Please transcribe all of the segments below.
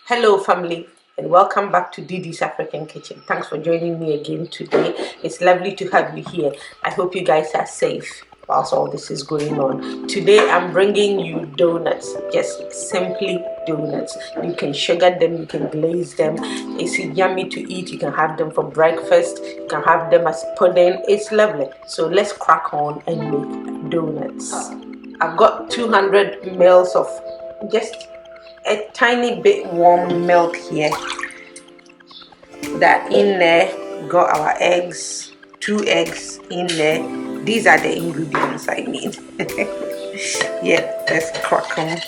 Hello family, and welcome back to Didi's African Kitchen. Thanks for joining me again today. It's lovely to have you here. I hope you guys are safe whilst all this is going on. Today I'm bringing you donuts, just simply donuts. You can sugar them, you can glaze them. It's yummy to eat. You can have them for breakfast, you can have them as pudding. It's lovely. So let's crack on and make donuts. I've got 200 ml of just a tiny bit warm milk here. That in there, got our eggs, 2 eggs in there. These are the ingredients I need. Yeah, let's crack them.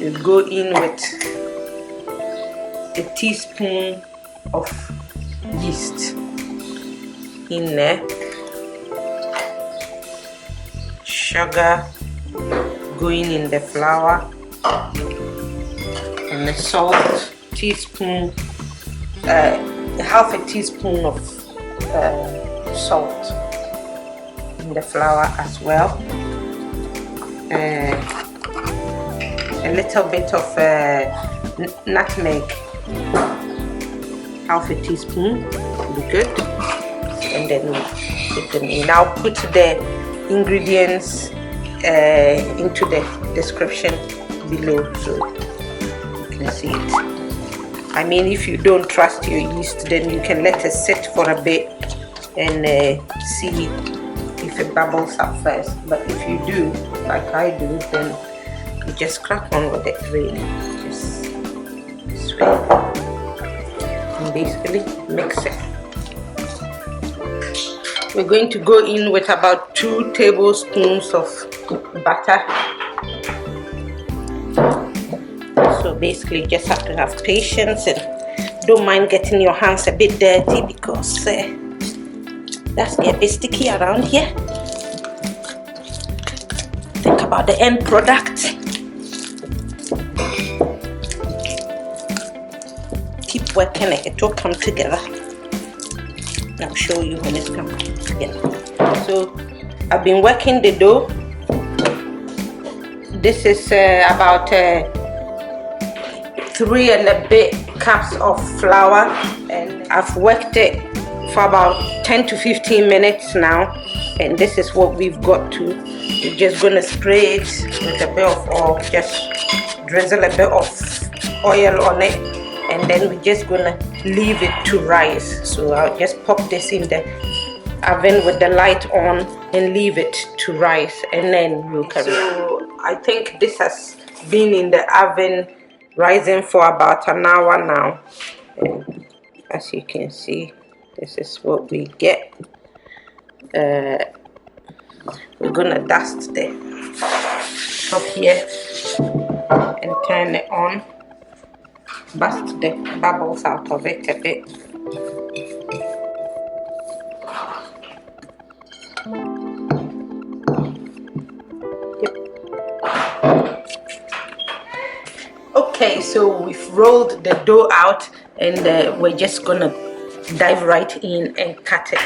You go in with a teaspoon of yeast in there, sugar going in the flour, and the salt, teaspoon, half a teaspoon of salt in the flour as well, a little bit of nutmeg, half a teaspoon will be good, and then we put them in. I'll put the ingredients into the description below so you can see it. I mean, if you don't trust your yeast, then you can let it sit for a bit and see if it bubbles up first. But if you do, like I do, then you just crack on with it, really. Just sweep and basically mix it. We're going to go in with about 2 tablespoons of butter. So basically just have to have patience and don't mind getting your hands a bit dirty because that's a bit sticky around here. Think about the end product. Keep working it, it will come together. I'll show you when it's coming together. So I've been working the dough. This is about 3 and a bit cups of flour, and I've worked it for about 10 to 15 minutes now, and this is what we've got to. We're just gonna spray it with a bit of oil, just drizzle a bit of oil on it, and then we're just gonna leave it to rise. So I'll just pop this in the oven with the light on and leave it to rise, and then we'll carry on. So I think this has been in the oven rising for about an hour now, and as you can see, this is what we get. We're gonna dust the top here and turn it on, bust the bubbles out of it a bit. Okay, so we've rolled the dough out, and we're just gonna dive right in and cut it.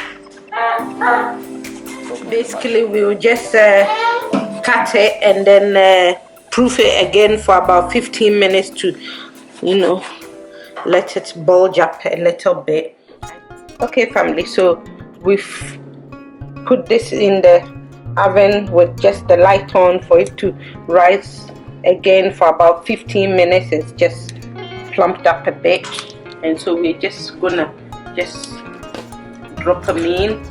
Basically, we'll just cut it and then proof it again for about 15 minutes to, you know, let it bulge up a little bit. Okay family, so we've put this in the oven with just the light on for it to rise again for about 15 minutes. It's just plumped up a bit, and so we're just gonna just drop them in.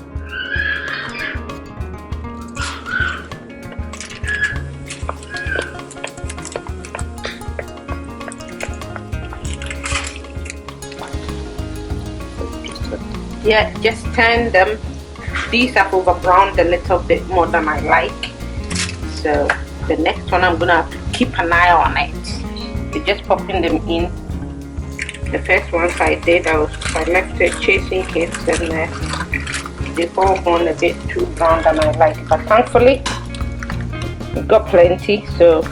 Yeah, just turn them. These have over browned a little bit more than I like, so the next one I'm gonna have to keep an eye on it. You're just popping them in. The first ones I did, I left it chasing hits, and they've all gone a bit too brown than I like, but thankfully we got plenty, so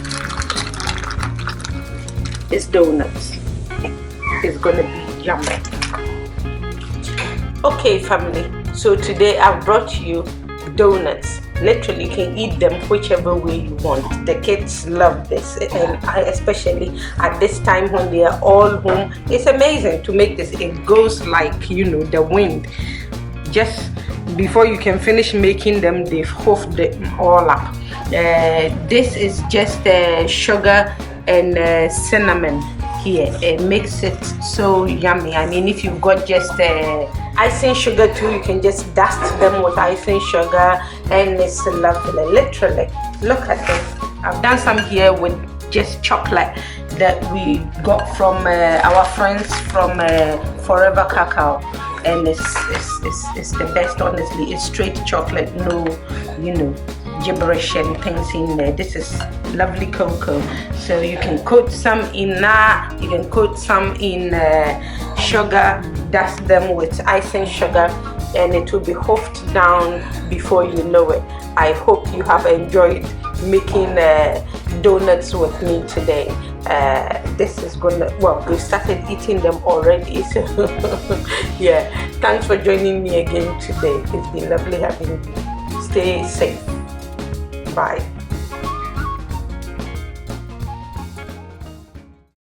this donuts is gonna be yummy. Okay family, so today I've brought you donuts. Literally, you can eat them whichever way you want. The kids love this, and especially at this time when they are all home, it's amazing to make this. It goes like, you know, the wind. Just before you can finish making them, they've hoofed them all up. This is just sugar and cinnamon here. It makes it so yummy. I mean, if you've got just icing sugar too, you can just dust them with icing sugar, and it's lovely. Literally, look at this. I've done some here with just chocolate that we got from our friends from Forever Cacao, and it's the best, honestly. It's straight chocolate, no, you know, gibberish and things in there. This is lovely cocoa, so you can coat some in that, you can coat some in sugar, dust them with icing sugar, and it will be hoofed down before you know it. I hope you have enjoyed making donuts with me today. This is gonna, well, we started eating them already, so yeah, thanks for joining me again today. It's been lovely having you. Stay safe. Bye.